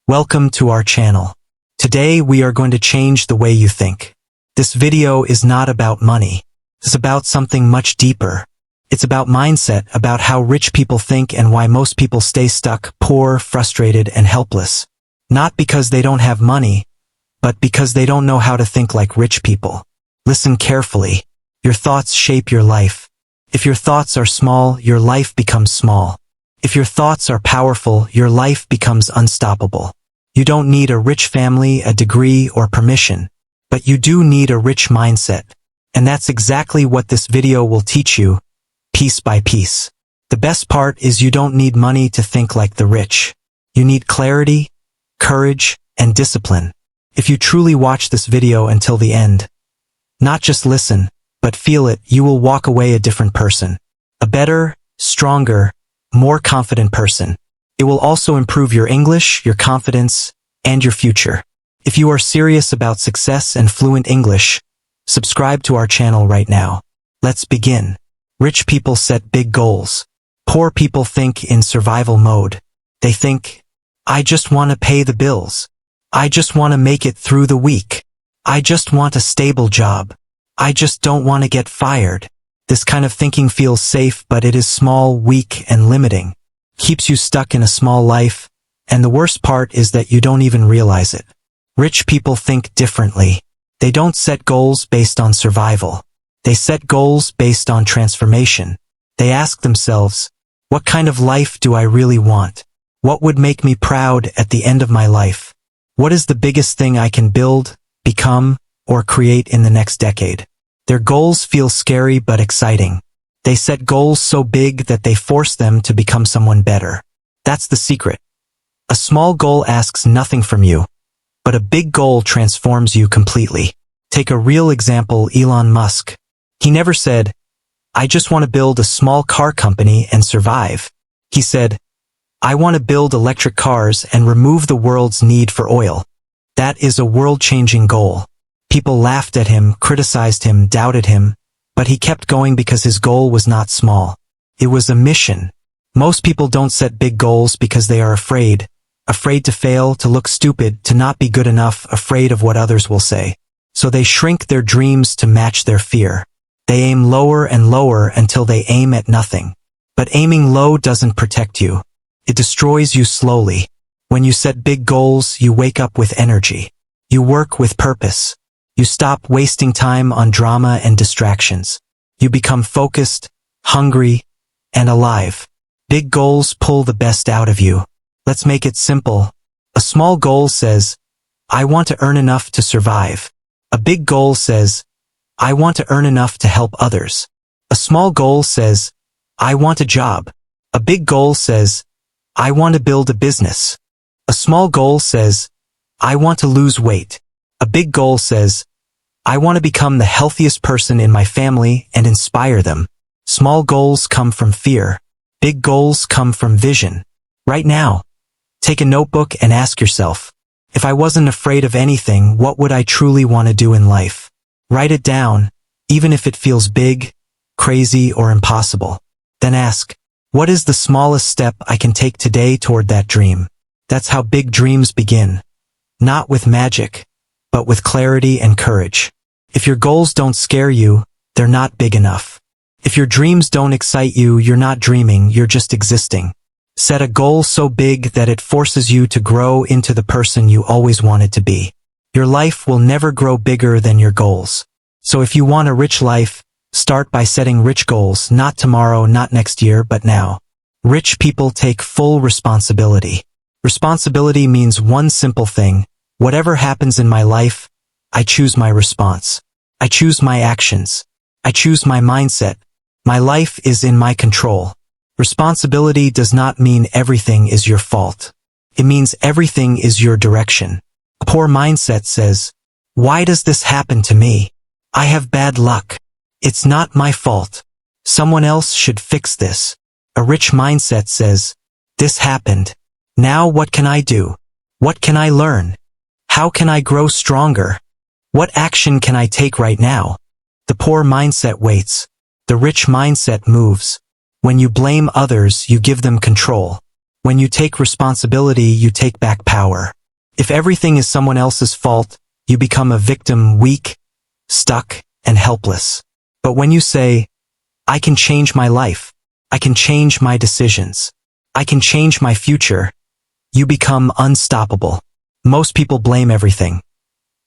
Welcome to our channel. Today we are going to change the way you think. This video is not about money. It's about something much deeper. It's about mindset, about how rich people think and why most people stay stuck, poor, frustrated, and helpless. Not because they don't have money, but because they don't know how to think like rich people. Listen carefully. Your thoughts shape your life. If your thoughts are small, your life becomes small. If your thoughts are powerful, your life becomes unstoppable. You don't need a rich family, a degree, or permission, but you do need a rich mindset. And that's exactly what this video will teach you, piece by piece. The best part is you don't need money to think like the rich. You need clarity, courage, and discipline. If you truly watch this video until the end, not just listen, but feel it, you will walk away a different person. A better, stronger, more confident person. It will also improve your English, your confidence, and your future. If you are serious about success and fluent English, subscribe to our channel right now. Let's begin. Rich people set big goals. Poor people think in survival mode. They think, I just want to pay the bills. I just want to make it through the week. I just want a stable job. I just don't want to get fired. This kind of thinking feels safe, but it is small, weak, and limiting. Keeps you stuck in a small life, and the worst part is that you don't even realize it. Rich people think differently. They don't set goals based on survival. They set goals based on transformation. They ask themselves, what kind of life do I really want? What would make me proud at the end of my life? What is the biggest thing I can build, become, or create in the next decade? Their goals feel scary but exciting. They set goals so big that they force them to become someone better. That's the secret. A small goal asks nothing from you, but a big goal transforms you completely. Take a real example, Elon Musk. He never said, I just want to build a small car company and survive. He said, I want to build electric cars and remove the world's need for oil. That is a world-changing goal. People laughed at him, criticized him, doubted him, but he kept going because his goal was not small. It was a mission. Most people don't set big goals because they are afraid to fail, to look stupid, to not be good enough, afraid of what others will say. So they shrink their dreams to match their fear. They aim lower and lower until they aim at nothing. But aiming low doesn't protect you. It destroys you slowly. When you set big goals, you wake up with energy. You work with purpose. You stop wasting time on drama and distractions. You become focused, hungry, and alive. Big goals pull the best out of you. Let's make it simple. A small goal says, I want to earn enough to survive. A big goal says, I want to earn enough to help others. A small goal says, I want a job. A big goal says, I want to build a business. A small goal says, I want to lose weight. A big goal says, I want to become the healthiest person in my family and inspire them. Small goals come from fear. Big goals come from vision. Right now, take a notebook and ask yourself, if I wasn't afraid of anything, what would I truly want to do in life? Write it down, even if it feels big, crazy, or impossible. Then ask, what is the smallest step I can take today toward that dream? That's how big dreams begin. Not with magic, but with clarity and courage. If your goals don't scare you, they're not big enough. If your dreams don't excite you, you're not dreaming, you're just existing. Set a goal so big that it forces you to grow into the person you always wanted to be. Your life will never grow bigger than your goals. So if you want a rich life, start by setting rich goals, not tomorrow, not next year, but now. Rich people take full responsibility. Responsibility means one simple thing. Whatever happens in my life, I choose my response. I choose my actions. I choose my mindset. My life is in my control. Responsibility does not mean everything is your fault. It means everything is your direction. A poor mindset says, why does this happen to me? I have bad luck. It's not my fault. Someone else should fix this. A rich mindset says, this happened. Now what can I do? What can I learn? How can I grow stronger? What action can I take right now? The poor mindset waits. The rich mindset moves. When you blame others, you give them control. When you take responsibility, you take back power. If everything is someone else's fault, you become a victim, weak, stuck, and helpless. But when you say, I can change my life, I can change my decisions, I can change my future, you become unstoppable. Most people blame everything.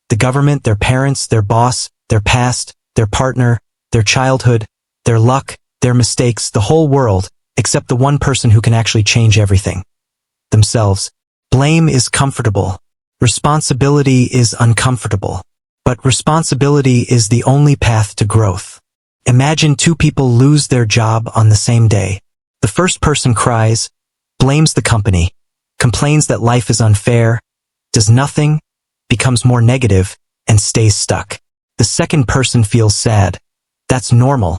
The government, their parents, their boss, their past, their partner, their childhood, their luck, their mistakes, the whole world, except the one person who can actually change everything. Themselves. Blame is comfortable. Responsibility is uncomfortable. But responsibility is the only path to growth. Imagine two people lose their job on the same day. The first person cries, blames the company, complains that life is unfair, does nothing, becomes more negative, and stays stuck. The second person feels sad. That's normal,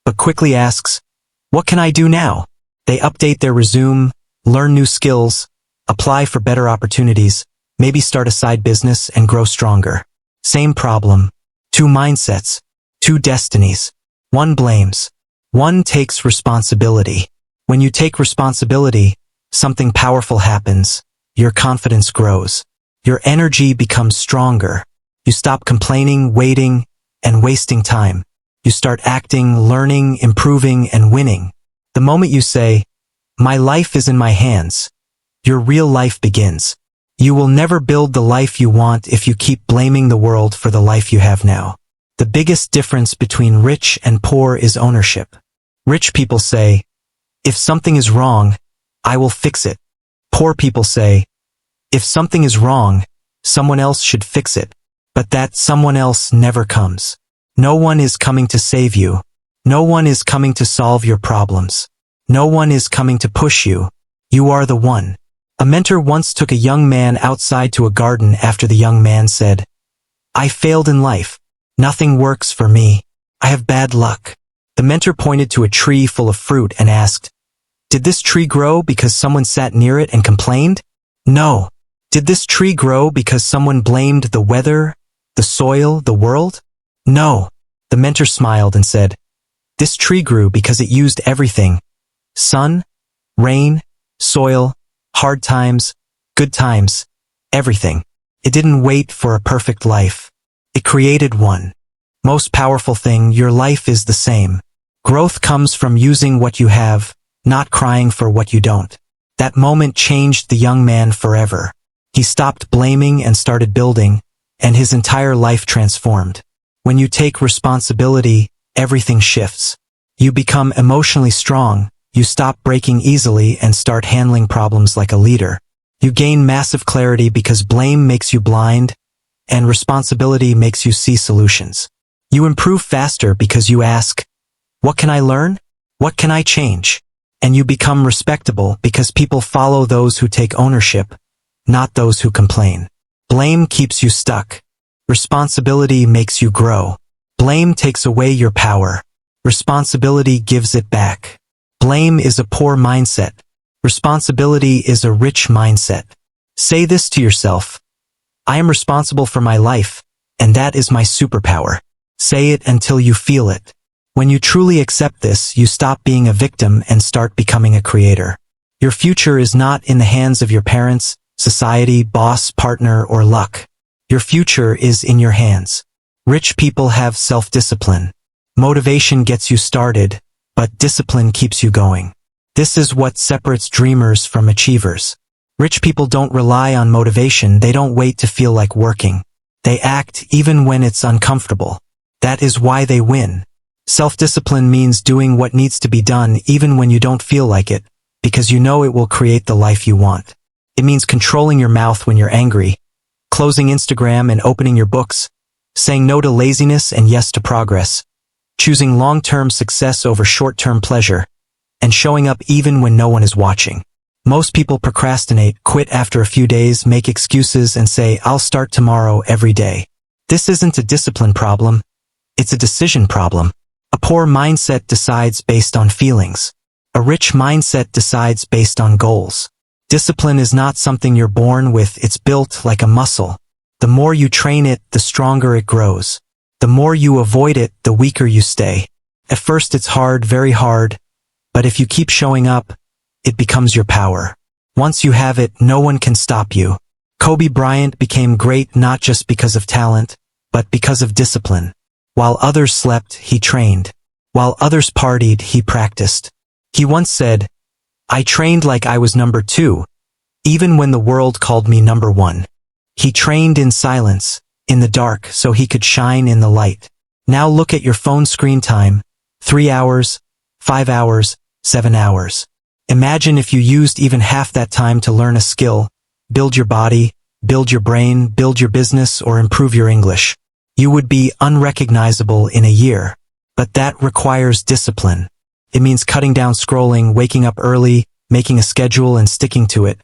but quickly asks, what can I do now? They update their resume, learn new skills, apply for better opportunities, maybe start a side business and grow stronger. Same problem. Two mindsets. Two destinies. One blames. One takes responsibility. When you take responsibility, something powerful happens. Your confidence grows. Your energy becomes stronger. You stop complaining, waiting, and wasting time. You start acting, learning, improving, and winning. The moment you say, my life is in my hands, your real life begins. You will never build the life you want if you keep blaming the world for the life you have now. The biggest difference between rich and poor is ownership. Rich people say, if something is wrong, I will fix it. Poor people say, if something is wrong, someone else should fix it. But that someone else never comes. No one is coming to save you. No one is coming to solve your problems. No one is coming to push you. You are the one. A mentor once took a young man outside to a garden after the young man said, I failed in life. Nothing works for me. I have bad luck. The mentor pointed to a tree full of fruit and asked, did this tree grow because someone sat near it and complained? No. Did this tree grow because someone blamed the weather, the soil, the world? No. The mentor smiled and said, this tree grew because it used everything. Sun, rain, soil, hard times, good times, everything. It didn't wait for a perfect life. It created one. Most powerful thing, your life is the same. Growth comes from using what you have, not crying for what you don't. That moment changed the young man forever. He stopped blaming and started building, and his entire life transformed. When you take responsibility, everything shifts. You become emotionally strong, you stop breaking easily and start handling problems like a leader. You gain massive clarity because blame makes you blind, and responsibility makes you see solutions. You improve faster because you ask, what can I learn? What can I change? And you become respectable because people follow those who take ownership, not those who complain. Blame keeps you stuck. Responsibility makes you grow. Blame takes away your power. Responsibility gives it back. Blame is a poor mindset. Responsibility is a rich mindset. Say this to yourself. I am responsible for my life, and that is my superpower. Say it until you feel it. When you truly accept this, you stop being a victim and start becoming a creator. Your future is not in the hands of your parents, society, boss, partner, or luck. Your future is in your hands. Rich people have self-discipline. Motivation gets you started, but discipline keeps you going. This is what separates dreamers from achievers. Rich people don't rely on motivation, they don't wait to feel like working. They act even when it's uncomfortable. That is why they win. Self-discipline means doing what needs to be done even when you don't feel like it, because you know it will create the life you want. It means controlling your mouth when you're angry, closing Instagram and opening your books, saying no to laziness and yes to progress, choosing long-term success over short-term pleasure, and showing up even when no one is watching. Most people procrastinate, quit after a few days, make excuses, and say, I'll start tomorrow every day. This isn't a discipline problem. It's a decision problem. A poor mindset decides based on feelings. A rich mindset decides based on goals. Discipline is not something you're born with, it's built like a muscle. The more you train it, the stronger it grows. The more you avoid it, the weaker you stay. At first it's hard, very hard, but if you keep showing up, it becomes your power. Once you have it, no one can stop you. Kobe Bryant became great not just because of talent, but because of discipline. While others slept, he trained. While others partied, he practiced. He once said, "I trained like I was number 2, even when the world called me number 1. He trained in silence, in the dark, so he could shine in the light. Now look at your phone screen time, 3 hours, 5 hours, 7 hours. Imagine if you used even half that time to learn a skill, build your body, build your brain, build your business, or improve your English. You would be unrecognizable in a year. But that requires discipline. It means cutting down scrolling, waking up early, making a schedule and sticking to it.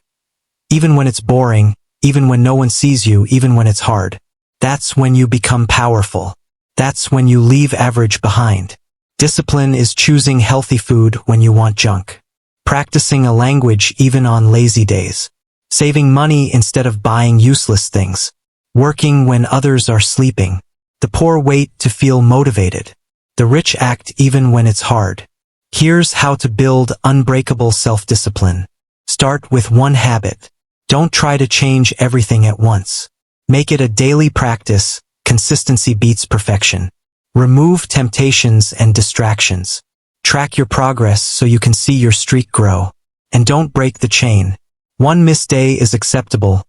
Even when it's boring, even when no one sees you, even when it's hard. That's when you become powerful. That's when you leave average behind. Discipline is choosing healthy food when you want junk. Practicing a language even on lazy days. Saving money instead of buying useless things. Working when others are sleeping. The poor wait to feel motivated. The rich act even when it's hard. Here's how to build unbreakable self-discipline. Start with one habit. Don't try to change everything at once. Make it a daily practice. Consistency beats perfection. Remove temptations and distractions. Track your progress so you can see your streak grow. And don't break the chain. 1 missed day is acceptable.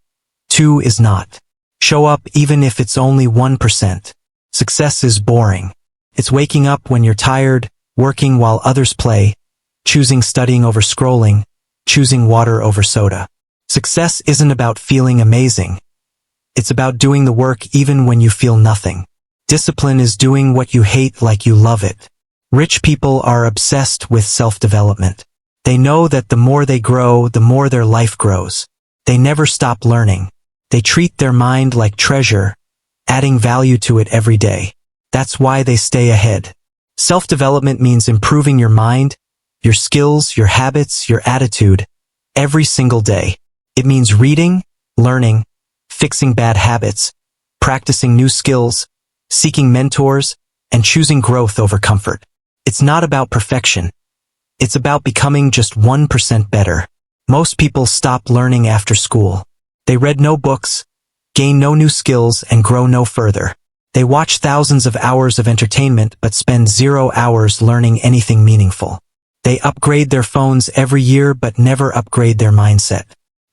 2 is not. Show up even if it's only 1%. Success is boring. It's waking up when you're tired, working while others play, choosing studying over scrolling, choosing water over soda. Success isn't about feeling amazing. It's about doing the work even when you feel nothing. Discipline is doing what you hate like you love it. Rich people are obsessed with self-development. They know that the more they grow, the more their life grows. They never stop learning. They treat their mind like treasure, adding value to it every day. That's why they stay ahead. Self-development means improving your mind, your skills, your habits, your attitude, every single day. It means reading, learning, fixing bad habits, practicing new skills, seeking mentors, and choosing growth over comfort. It's not about perfection. It's about becoming just 1% better. Most people stop learning after school. They read no books, gain no new skills, and grow no further. They watch thousands of hours of entertainment but spend 0 hours learning anything meaningful. They upgrade their phones every year but never upgrade their mindset.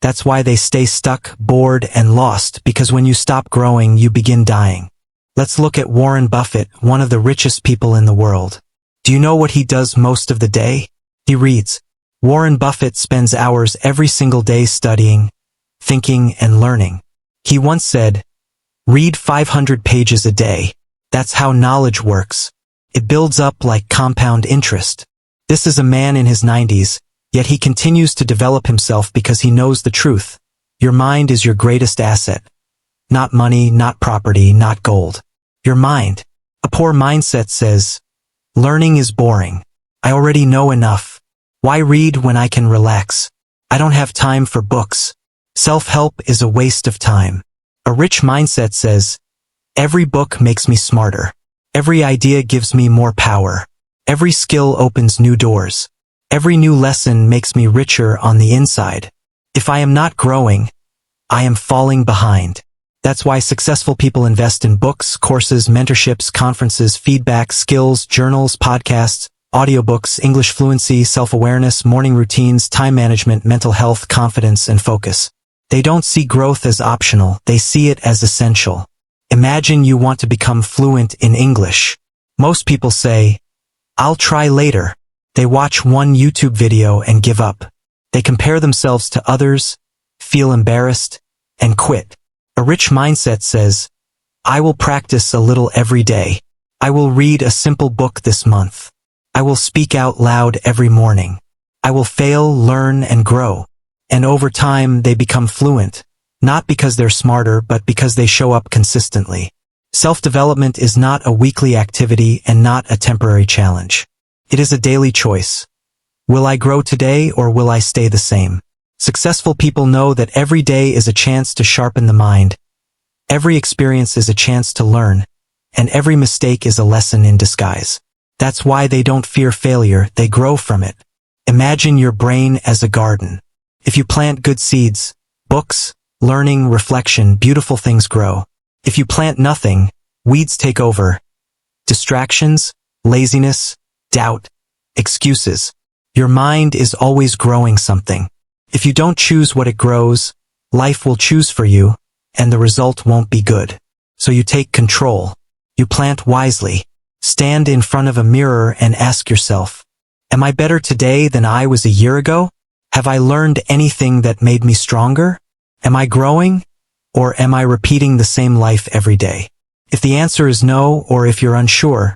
That's why they stay stuck, bored, and lost, because when you stop growing, you begin dying. Let's look at Warren Buffett, one of the richest people in the world. Do you know what he does most of the day? He reads. Warren Buffett spends hours every single day studying, thinking, and learning. He once said, "Read 500 pages a day. That's how knowledge works. It builds up like compound interest." This is a man in his 90s, yet he continues to develop himself because he knows the truth. Your mind is your greatest asset. Not money, not property, not gold. Your mind. A poor mindset says, "Learning is boring. I already know enough. Why read when I can relax? I don't have time for books. Self-help is a waste of time." A rich mindset says, "Every book makes me smarter. Every idea gives me more power. Every skill opens new doors. Every new lesson makes me richer on the inside. If I am not growing, I am falling behind." That's why successful people invest in books, courses, mentorships, conferences, feedback, skills, journals, podcasts, audiobooks, English fluency, self-awareness, morning routines, time management, mental health, confidence, and focus. They don't see growth as optional, they see it as essential. Imagine you want to become fluent in English. Most people say, "I'll try later." They watch one YouTube video and give up. They compare themselves to others, feel embarrassed, and quit. A rich mindset says, "I will practice a little every day. I will read a simple book this month. I will speak out loud every morning. I will fail, learn, and grow." And over time, they become fluent, not because they're smarter, but because they show up consistently. Self-development is not a weekly activity and not a temporary challenge. It is a daily choice. Will I grow today or will I stay the same? Successful people know that every day is a chance to sharpen the mind. Every experience is a chance to learn, and every mistake is a lesson in disguise. That's why they don't fear failure, they grow from it. Imagine your brain as a garden. If you plant good seeds, books, learning, reflection, beautiful things grow. If you plant nothing, weeds take over. Distractions, laziness, doubt, excuses. Your mind is always growing something. If you don't choose what it grows, life will choose for you, and the result won't be good. So you take control. You plant wisely. Stand in front of a mirror and ask yourself, am I better today than I was a year ago? Have I learned anything that made me stronger? Am I growing? Or am I repeating the same life every day? If the answer is no, or if you're unsure,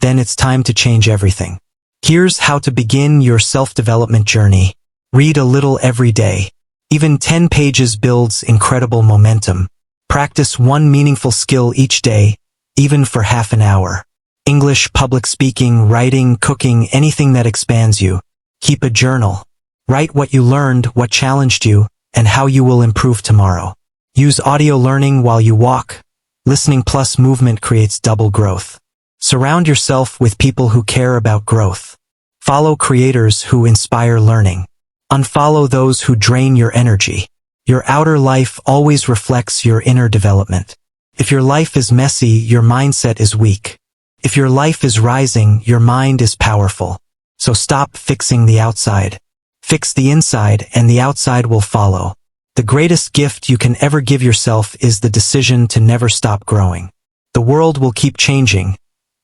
then it's time to change everything. Here's how to begin your self-development journey. Read a little every day. Even 10 pages builds incredible momentum. Practice one meaningful skill each day, even for half an hour. English, public speaking, writing, cooking, anything that expands you. Keep a journal. Write what you learned, what challenged you, and how you will improve tomorrow. Use audio learning while you walk. Listening plus movement creates double growth. Surround yourself with people who care about growth. Follow creators who inspire learning. Unfollow those who drain your energy. Your outer life always reflects your inner development. If your life is messy, your mindset is weak. If your life is rising, your mind is powerful. So stop fixing the outside. Fix the inside, and the outside will follow. The greatest gift you can ever give yourself is the decision to never stop growing. The world will keep changing,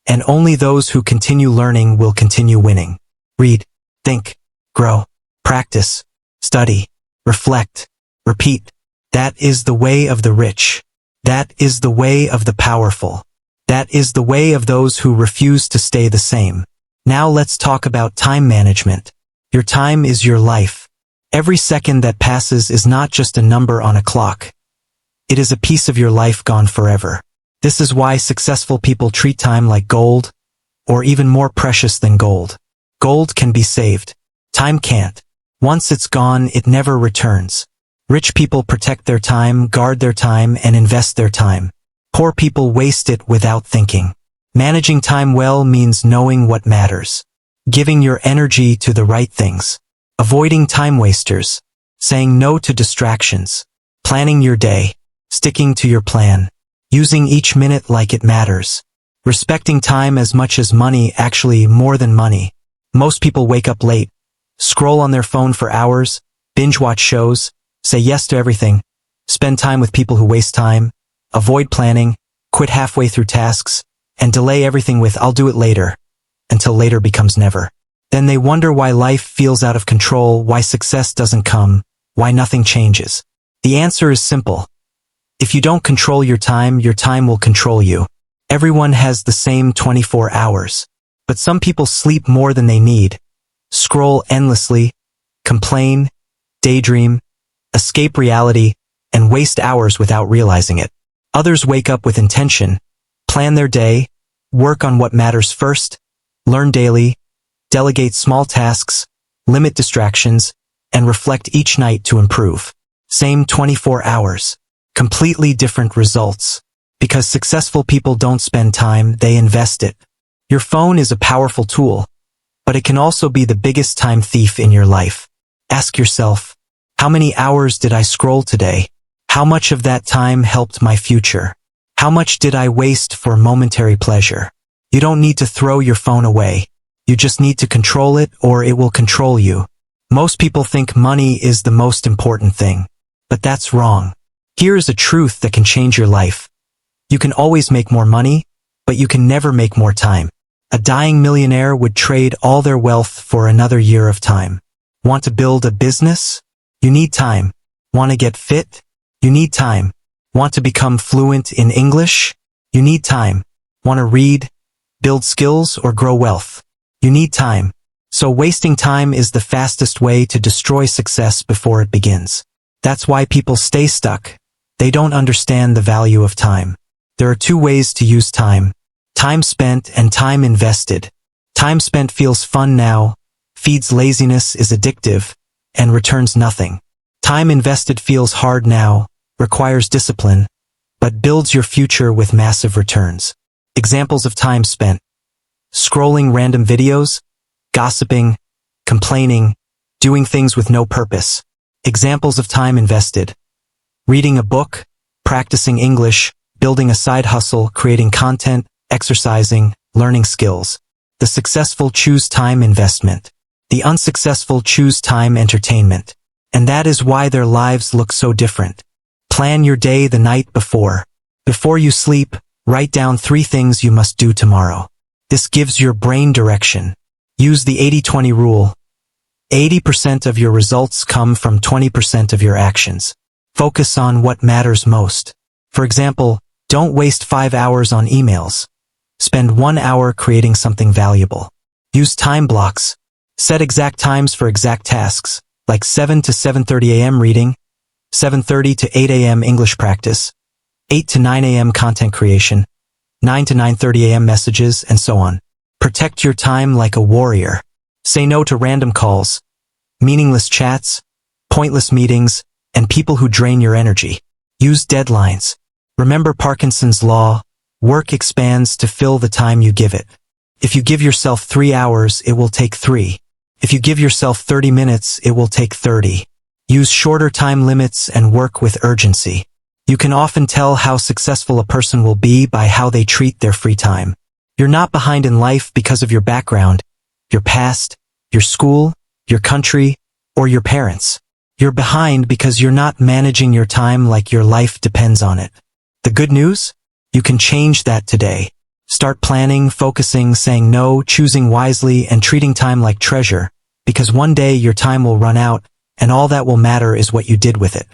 and only those who continue learning will continue winning. Read, think, grow, practice, study, reflect, repeat. That is the way of the rich. That is the way of the powerful. That is the way of those who refuse to stay the same. Now let's talk about time management. Your time is your life. Every second that passes is not just a number on a clock. It is a piece of your life gone forever. This is why successful people treat time like gold, or even more precious than gold. Gold can be saved. Time can't. Once it's gone, it never returns. Rich people protect their time, guard their time, and invest their time. Poor people waste it without thinking. Managing time well means knowing what matters. Giving your energy to the right things. Avoiding time wasters. Saying no to distractions. Planning your day. Sticking to your plan. Using each minute like it matters. Respecting time as much as money, actually more than money. Most people wake up late, scroll on their phone for hours, binge watch shows, say yes to everything, spend time with people who waste time, avoid planning, quit halfway through tasks, and delay everything with "I'll do it later," until later becomes never. Then they wonder why life feels out of control, why success doesn't come, why nothing changes. The answer is simple. If you don't control your time will control you. Everyone has the same 24 hours. But some people sleep more than they need, scroll endlessly, complain, daydream, escape reality, and waste hours without realizing it. Others wake up with intention, plan their day, work on what matters first, learn daily, delegate small tasks, limit distractions, and reflect each night to improve. Same 24 hours, completely different results. Because successful people don't spend time, they invest it. Your phone is a powerful tool, but it can also be the biggest time thief in your life. Ask yourself, how many hours did I scroll today? How much of that time helped my future? How much did I waste for momentary pleasure? You don't need to throw your phone away. You just need to control it, or it will control you. Most people think money is the most important thing, but that's wrong. Here is a truth that can change your life. You can always make more money, but you can never make more time. A dying millionaire would trade all their wealth for another year of time. Want to build a business? You need time. Want to get fit? You need time. Want to become fluent in English? You need time. Want to read, build skills, or grow wealth? You need time. So wasting time is the fastest way to destroy success before it begins. That's why people stay stuck. They don't understand the value of time. There are two ways to use time. Time spent and time invested. Time spent feels fun now, feeds laziness, is addictive, and returns nothing. Time invested feels hard now, requires discipline, but builds your future with massive returns. Examples of time spent: scrolling random videos, gossiping, complaining, doing things with no purpose. Examples of time invested: Reading a book, practicing English, building a side hustle, creating content, exercising, learning skills. The successful choose time investment. The unsuccessful choose time entertainment. And that is why their lives look so different. Plan your day the night before. Before you sleep, write down 3 things you must do tomorrow. This gives your brain direction. Use the 80-20 rule. 80% of your results come from 20% of your actions. Focus on what matters most. For example, don't waste 5 hours on emails. Spend 1 hour creating something valuable. Use time blocks. Set exact times for exact tasks, like 7 to 7:30 a.m. reading, 7:30 to 8 a.m. English practice, 8 to 9 a.m. content creation, 9 to 9:30 a.m. messages, and so on. Protect your time like a warrior. Say no to random calls, meaningless chats, pointless meetings, and people who drain your energy. Use deadlines. Remember Parkinson's law, work expands to fill the time you give it. If you give yourself 3 hours, it will take 3. If you give yourself 30 minutes, it will take 30. Use shorter time limits and work with urgency. You can often tell how successful a person will be by how they treat their free time. You're not behind in life because of your background, your past, your school, your country, or your parents. You're behind because you're not managing your time like your life depends on it. The good news? You can change that today. Start planning, focusing, saying no, choosing wisely, and treating time like treasure, because one day your time will run out, and all that will matter is what you did with it.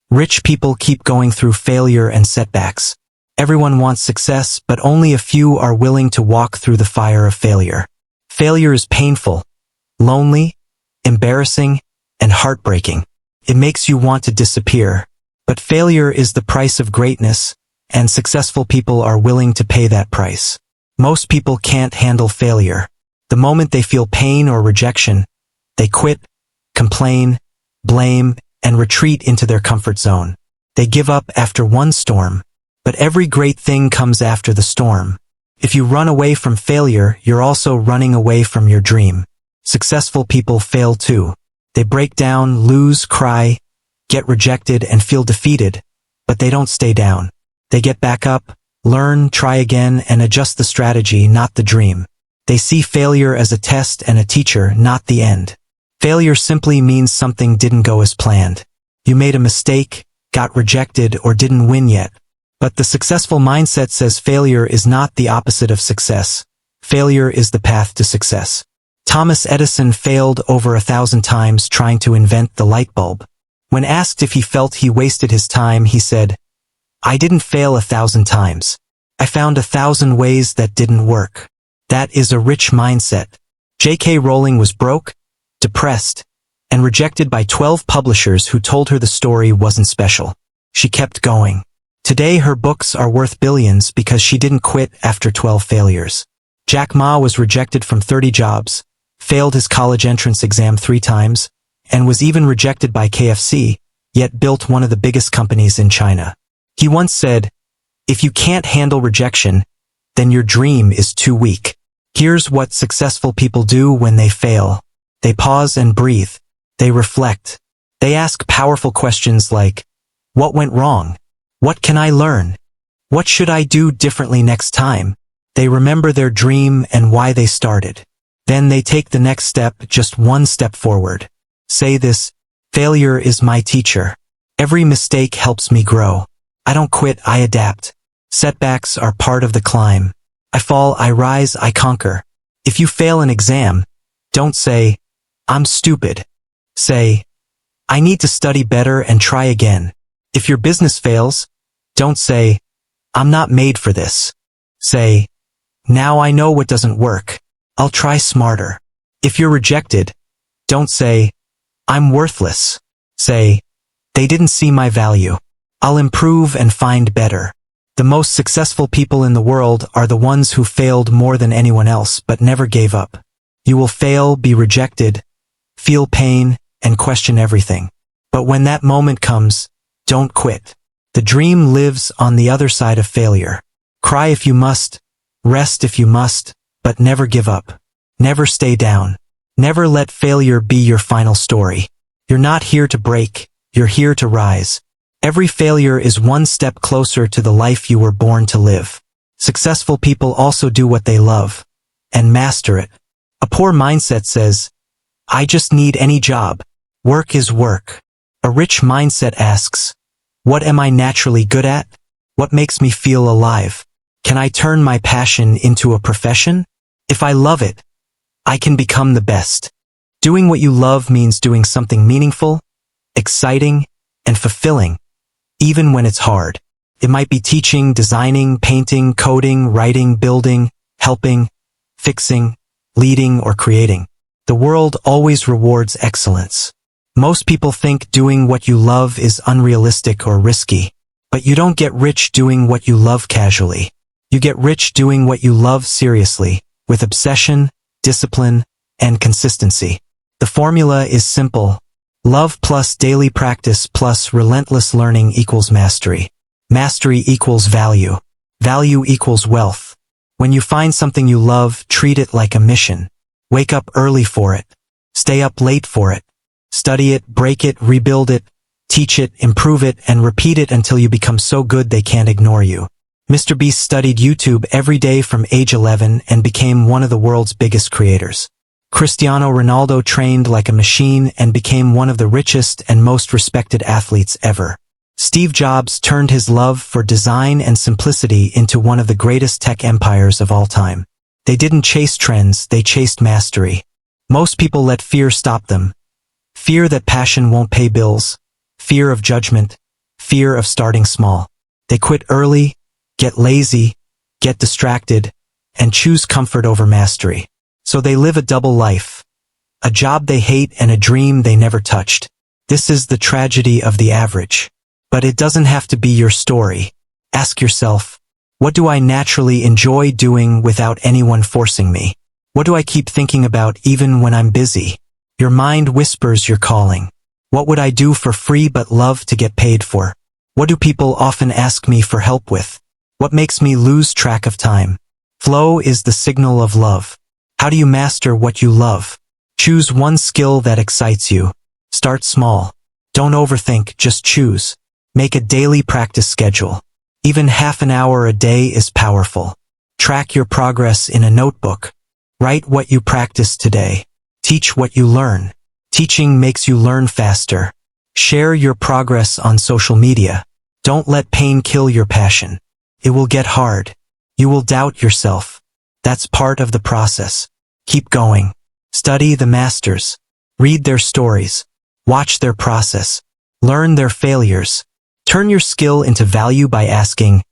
Rich people keep going through failure and setbacks. Everyone wants success, but only a few are willing to walk through the fire of failure. Failure is painful, lonely, embarrassing, and heartbreaking. It makes you want to disappear. But failure is the price of greatness, and successful people are willing to pay that price. Most people can't handle failure. The moment they feel pain or rejection, they quit, complain, blame, and retreat into their comfort zone. They give up after one storm. But every great thing comes after the storm. If you run away from failure, you're also running away from your dream. Successful people fail too. They break down, lose, cry, get rejected, and feel defeated, but they don't stay down. They get back up, learn, try again, and adjust the strategy, not the dream. They see failure as a test and a teacher, not the end. Failure simply means something didn't go as planned. You made a mistake, got rejected, or didn't win yet. But the successful mindset says failure is not the opposite of success. Failure is the path to success. Thomas Edison failed over 1,000 times trying to invent the light bulb. When asked if he felt he wasted his time, he said, "I didn't fail 1,000 times. I found 1,000 ways that didn't work." That is a rich mindset. J.K. Rowling was broke, depressed, and rejected by 12 publishers who told her the story wasn't special. She kept going. Today her books are worth billions because she didn't quit after 12 failures. Jack Ma was rejected from 30 jobs, failed his college entrance exam 3 times, and was even rejected by KFC, yet built one of the biggest companies in China. He once said, "If you can't handle rejection, then your dream is too weak." Here's what successful people do when they fail. They pause and breathe. They reflect. They ask powerful questions like, what went wrong? What can I learn? What should I do differently next time? They remember their dream and why they started. Then they take the next step, just one step forward. Say this, failure is my teacher. Every mistake helps me grow. I don't quit, I adapt. Setbacks are part of the climb. I fall, I rise, I conquer. If you fail an exam, don't say, "I'm stupid." Say, "I need to study better and try again." If your business fails, don't say, "I'm not made for this." Say, "Now I know what doesn't work. I'll try smarter." If you're rejected, don't say, "I'm worthless." Say, "They didn't see my value. I'll improve and find better." The most successful people in the world are the ones who failed more than anyone else but never gave up. You will fail, be rejected, feel pain, and question everything. But when that moment comes, don't quit. The dream lives on the other side of failure. Cry if you must, rest if you must, but never give up. Never stay down. Never let failure be your final story. You're not here to break, you're here to rise. Every failure is one step closer to the life you were born to live. Successful people also do what they love and master it. A poor mindset says, I just need any job. Work is work. A rich mindset asks, what am I naturally good at? What makes me feel alive? Can I turn my passion into a profession? If I love it, I can become the best. Doing what you love means doing something meaningful, exciting, and fulfilling, even when it's hard. It might be teaching, designing, painting, coding, writing, building, helping, fixing, leading, or creating. The world always rewards excellence. Most people think doing what you love is unrealistic or risky. But you don't get rich doing what you love casually. You get rich doing what you love seriously, with obsession, discipline, and consistency. The formula is simple. Love plus daily practice plus relentless learning equals mastery. Mastery equals value. Value equals wealth. When you find something you love, treat it like a mission. Wake up early for it. Stay up late for it. Study it, break it, rebuild it, teach it, improve it, and repeat it until you become so good they can't ignore you. Mr. Beast studied YouTube every day from age 11 and became one of the world's biggest creators. Cristiano Ronaldo trained like a machine and became one of the richest and most respected athletes ever. Steve Jobs turned his love for design and simplicity into one of the greatest tech empires of all time. They didn't chase trends, they chased mastery. Most people let fear stop them. Fear that passion won't pay bills, fear of judgment, fear of starting small. They quit early, get lazy, get distracted, and choose comfort over mastery. So they live a double life. A job they hate and a dream they never touched. This is the tragedy of the average. But it doesn't have to be your story. Ask yourself, what do I naturally enjoy doing without anyone forcing me? What do I keep thinking about even when I'm busy? Your mind whispers you're calling. What would I do for free but love to get paid for? What do people often ask me for help with? What makes me lose track of time? Flow is the signal of love. How do you master what you love? Choose one skill that excites you. Start small. Don't overthink, just choose. Make a daily practice schedule. Even half an hour a day is powerful. Track your progress in a notebook. Write what you practiced today. Teach what you learn. Teaching makes you learn faster. Share your progress on social media. Don't let pain kill your passion. It will get hard. You will doubt yourself. That's part of the process. Keep going. Study the masters. Read their stories. Watch their process. Learn their failures. Turn your skill into value by asking,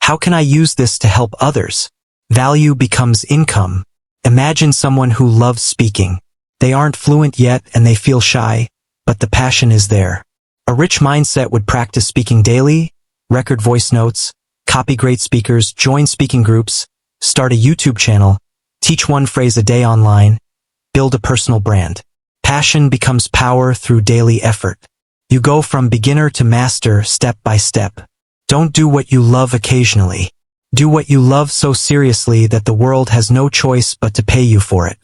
how can I use this to help others? Value becomes income. Imagine someone who loves speaking. They aren't fluent yet and they feel shy, but the passion is there. A rich mindset would practice speaking daily, record voice notes, copy great speakers, join speaking groups, start a YouTube channel, teach one phrase a day online, build a personal brand. Passion becomes power through daily effort. You go from beginner to master step by step. Don't do what you love occasionally. Do what you love so seriously that the world has no choice but to pay you for it.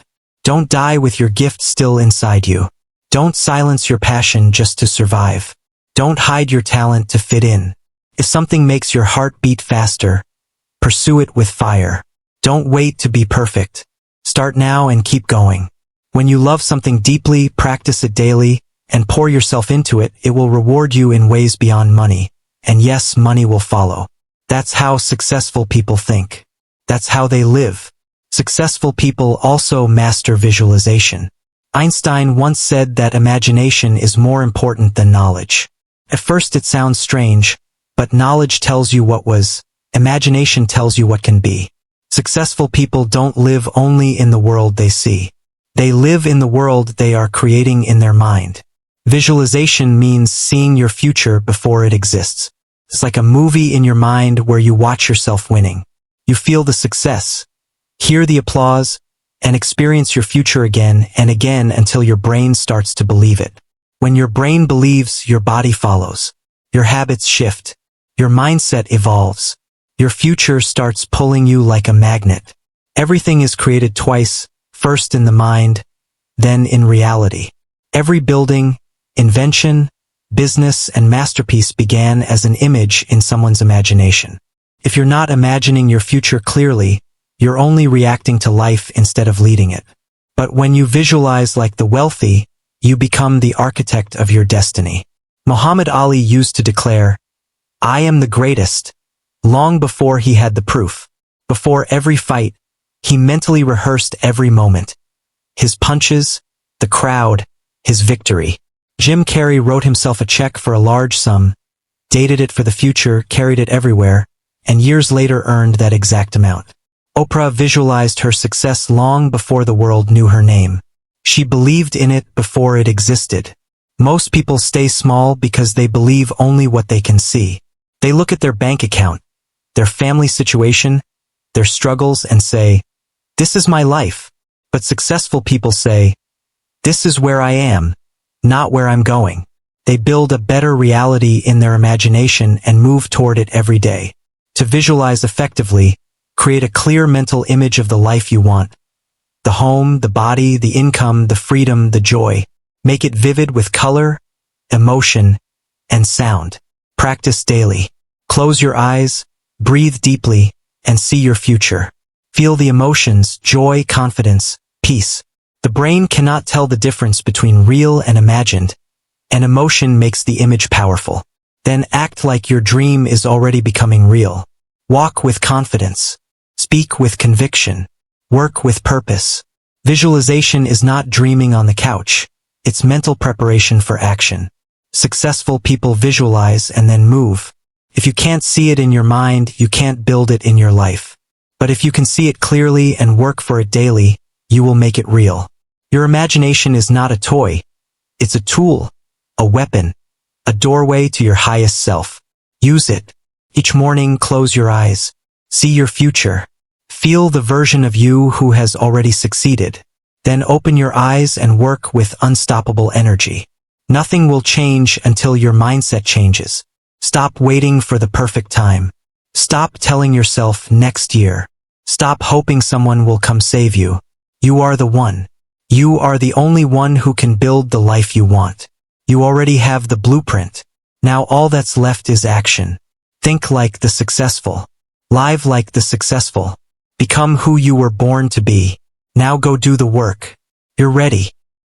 Don't die with your gift still inside you. Don't silence your passion just to survive. Don't hide your talent to fit in. If something makes your heart beat faster, pursue it with fire. Don't wait to be perfect. Start now and keep going. When you love something deeply, practice it daily, and pour yourself into it, it will reward you in ways beyond money. And yes, money will follow. That's how successful people think. That's how they live. Successful people also master visualization. Einstein once said that imagination is more important than knowledge. At first it sounds strange, but knowledge tells you what was, imagination tells you what can be. Successful people don't live only in the world they see. They live in the world they are creating in their mind. Visualization means seeing your future before it exists. It's like a movie in your mind where you watch yourself winning. You feel the success, hear the applause, and experience your future again and again until your brain starts to believe it. When your brain believes, your body follows. Your habits shift. Your mindset evolves. Your future starts pulling you like a magnet. Everything is created twice, first in the mind, then in reality. Every building, invention, business, and masterpiece began as an image in someone's imagination. If you're not imagining your future clearly, you're only reacting to life instead of leading it. But when you visualize like the wealthy, you become the architect of your destiny. Muhammad Ali used to declare, "I am the greatest," long before he had the proof. Before every fight, he mentally rehearsed every moment. His punches, the crowd, his victory. Jim Carrey wrote himself a check for a large sum, dated it for the future, carried it everywhere, and years later earned that exact amount. Oprah visualized her success long before the world knew her name. She believed in it before it existed. Most people stay small because they believe only what they can see. They look at their bank account, their family situation, their struggles, and say, "This is my life." But successful people say, "This is where I am, not where I'm going." They build a better reality in their imagination and move toward it every day. To visualize effectively, create a clear mental image of the life you want. The home, the body, the income, the freedom, the joy. Make it vivid with color, emotion, and sound. Practice daily. Close your eyes, breathe deeply, and see your future. Feel the emotions, joy, confidence, peace. The brain cannot tell the difference between real and imagined, and emotion makes the image powerful. Then act like your dream is already becoming real. Walk with confidence. Speak with conviction. Work with purpose. Visualization is not dreaming on the couch. It's mental preparation for action. Successful people visualize and then move. If you can't see it in your mind, you can't build it in your life. But if you can see it clearly and work for it daily, you will make it real. Your imagination is not a toy. It's a tool, a weapon, a doorway to your highest self. Use it. Each morning, close your eyes. See your future. Feel the version of you who has already succeeded. Then open your eyes and work with unstoppable energy. Nothing will change until your mindset changes. Stop waiting for the perfect time. Stop telling yourself next year. Stop hoping someone will come save you. You are the one. You are the only one who can build the life you want. You already have the blueprint. Now all that's left is action. Think like the successful. Live like the successful. Become who you were born to be. Now go do the work. You're ready.